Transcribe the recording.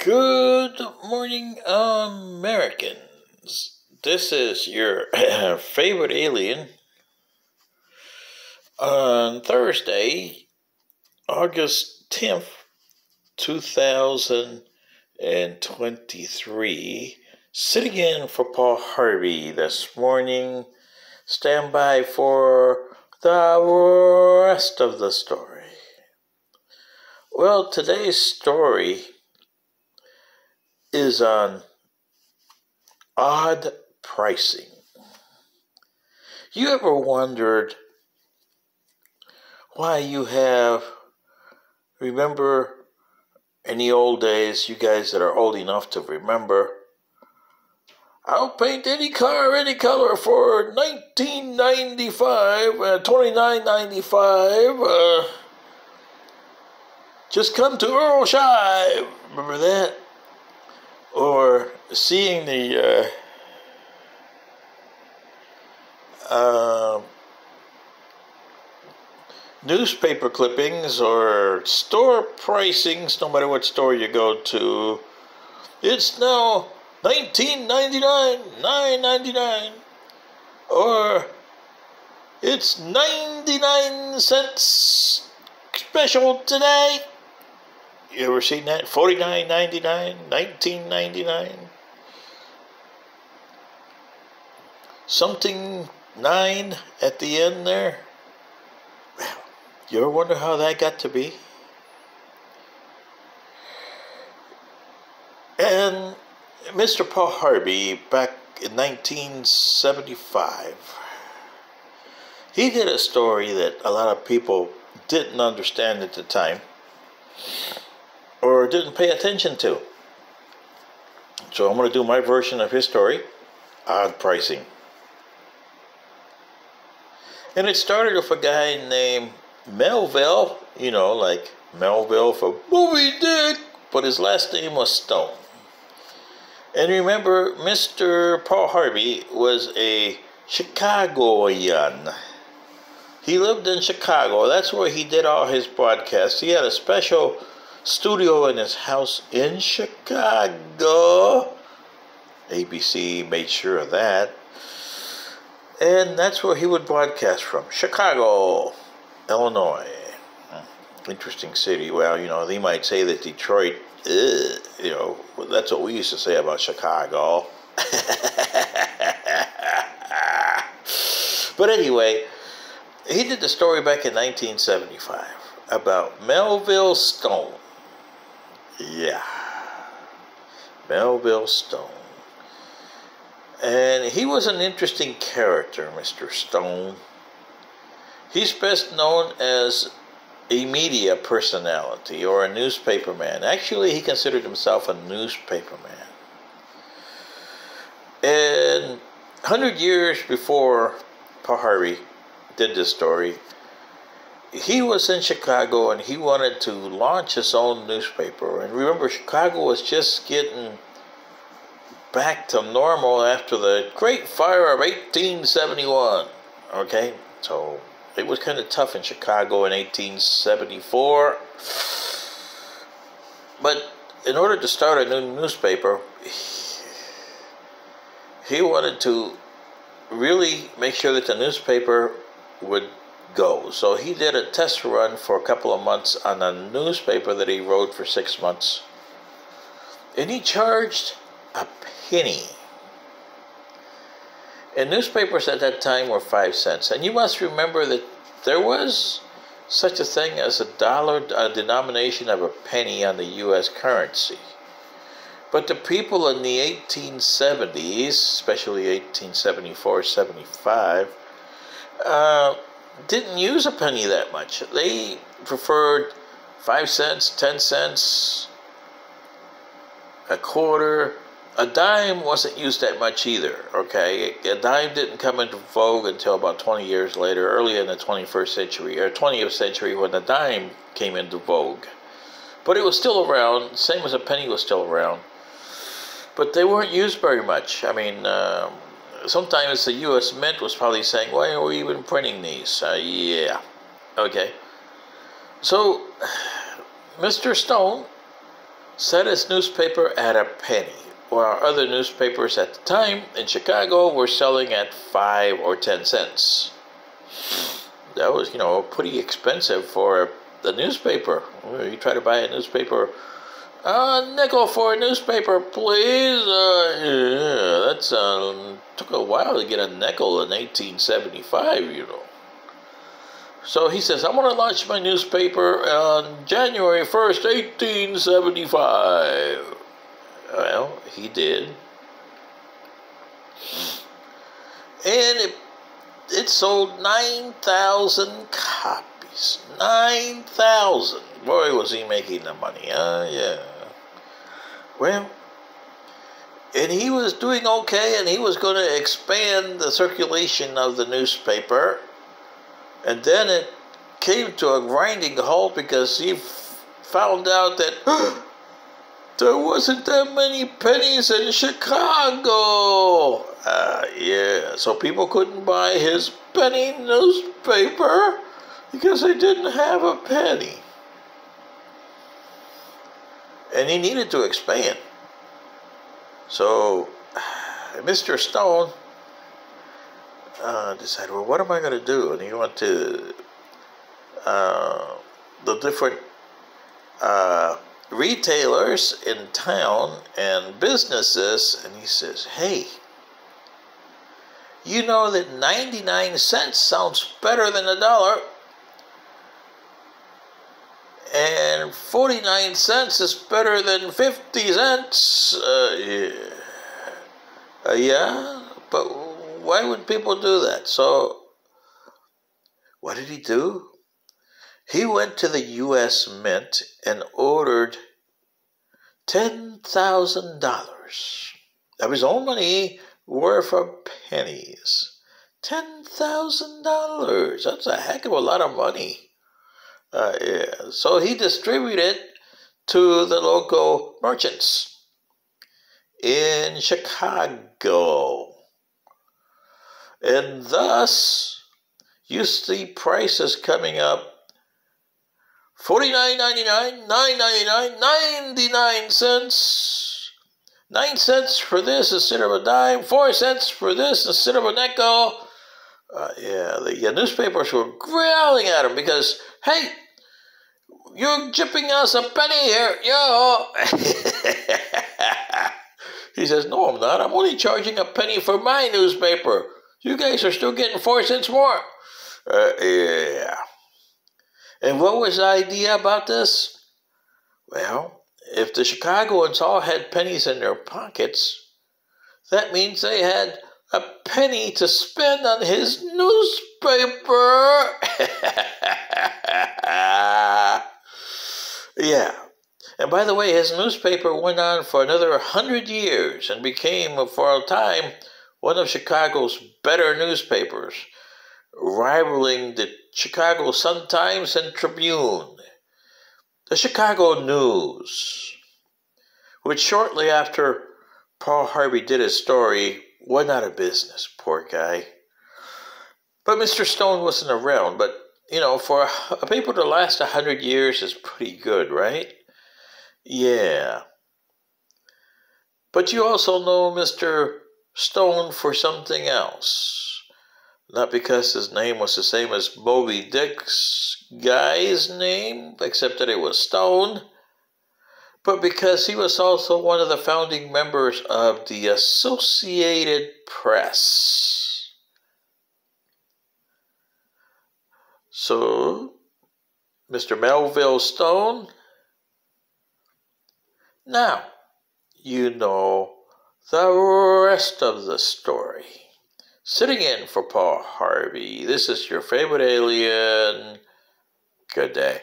Good morning, Americans. This is your favorite alien on Thursday, August 10th, 2023. Sitting in for Paul Harvey this morning. Stand by for the rest of the story. Well, today's story is on odd pricing. You ever wondered why remember in the old days, you guys that are old enough to remember, I'll paint any car, any color for $19.95, $29.95, just come to Earl Shive. Remember that? Or seeing the newspaper clippings or store pricings, no matter what store you go to, it's now $19.99, $9.99, or it's 99 cents special today. You ever seen that? $49.99, $19.99, something 9 at the end there. Well, you ever wonder how that got to be? And Mr. Paul Harvey, back in 1975, he did a story that a lot of people didn't understand at the time, or didn't pay attention to. So I'm going to do my version of his story, Odd Pricing. And it started with a guy named Melville, like Melville for Moby Dick, but his last name was Stone. And remember, Mr. Paul Harvey was a Chicagoan. He lived in Chicago. That's where he did all his broadcasts. He had a special studio in his house in Chicago. ABC made sure of that. And that's where he would broadcast from, Chicago, Illinois. Interesting city. Well, they might say that Detroit, that's what we used to say about Chicago. But anyway, he did the story back in 1975 about Melville Stone. Yeah, Melville Stone. And he was an interesting character, Mr. Stone. He's best known as a media personality or a newspaper man. Actually, he considered himself a newspaper man. And 100 years before Paul Harvey did this story, he was in Chicago and he wanted to launch his own newspaper. And remember, Chicago was just getting back to normal after the Great Fire of 1871. Okay, so it was kind of tough in Chicago in 1874. But in order to start a new newspaper, he wanted to really make sure that the newspaper would go. So he did a test run for a couple of months on a newspaper that he wrote for 6 months. And he charged a penny. And newspapers at that time were 5 cents. And you must remember that there was such a thing as a denomination of a penny on the U.S. currency. But the people in the 1870s, especially 1874, 75, didn't use a penny that much. They preferred 5 cents, 10 cents, a quarter. A dime wasn't used that much either, okay? A dime didn't come into vogue until about 20 years later, early in the 21st century, or 20th century, when the dime came into vogue. But it was still around, same as a penny was still around. But they weren't used very much. I mean, sometimes the U.S. Mint was probably saying, why are we even printing these? Yeah, okay. So, Mr. Stone set his newspaper at a penny, while other newspapers at the time in Chicago were selling at 5 or 10 cents. That was, pretty expensive for the newspaper. You try to buy a newspaper, a nickel for a newspaper, please. Yeah, that's took a while to get a nickel in 1875, So he says, I'm going to launch my newspaper on January 1st, 1875. Well, he did. And it sold 9,000 copies. 9,000. Boy, was he making the money, yeah. Well, and he was doing okay, and he was going to expand the circulation of the newspaper. And then it came to a grinding halt because he found out that there wasn't that many pennies in Chicago. Yeah, so people couldn't buy his penny newspaper because they didn't have a penny. And he needed to expand. So Mr. Stone decided, well, what am I going to do? And he went to the different retailers in town and businesses, and he says, hey, you know that 99 cents sounds better than $1, and 49 cents is better than 50 cents. Yeah, but why would people do that? So what did he do? He went to the U.S. Mint and ordered $10,000 of his own money worth of pennies. $10,000. That's a heck of a lot of money. Yeah. So he distributed to the local merchants in Chicago. And thus, you see prices coming up. $49.99, $9.99, 99 cents. 9 cents for this instead of a dime. 4 cents for this instead of a nickel. Yeah, the newspapers were growling at him because, hey, you're chipping us a penny here, yo. He says, no, I'm not. I'm only charging a penny for my newspaper. You guys are still getting 4 cents more. Yeah. And what was the idea about this? Well, if the Chicagoans all had pennies in their pockets, that means they had a penny to spend on his newspaper. Yeah. And by the way, his newspaper went on for another 100 years and became, for a time, one of Chicago's better newspapers, rivaling the Chicago Sun-Times and Tribune. The Chicago News, which shortly after Paul Harvey did his story, went out of business, poor guy. But Mr. Stone wasn't around, but, for a paper to last 100 years is pretty good, right? Yeah. But you also know Mr. Stone for something else. Not because his name was the same as Moby Dick's guy's name, except that it was Stone, but because he was also one of the founding members of the Associated Press. So, Mr. Melville Stone, now you know the rest of the story. Sitting in for Paul Harvey, this is your favorite alien. Good day.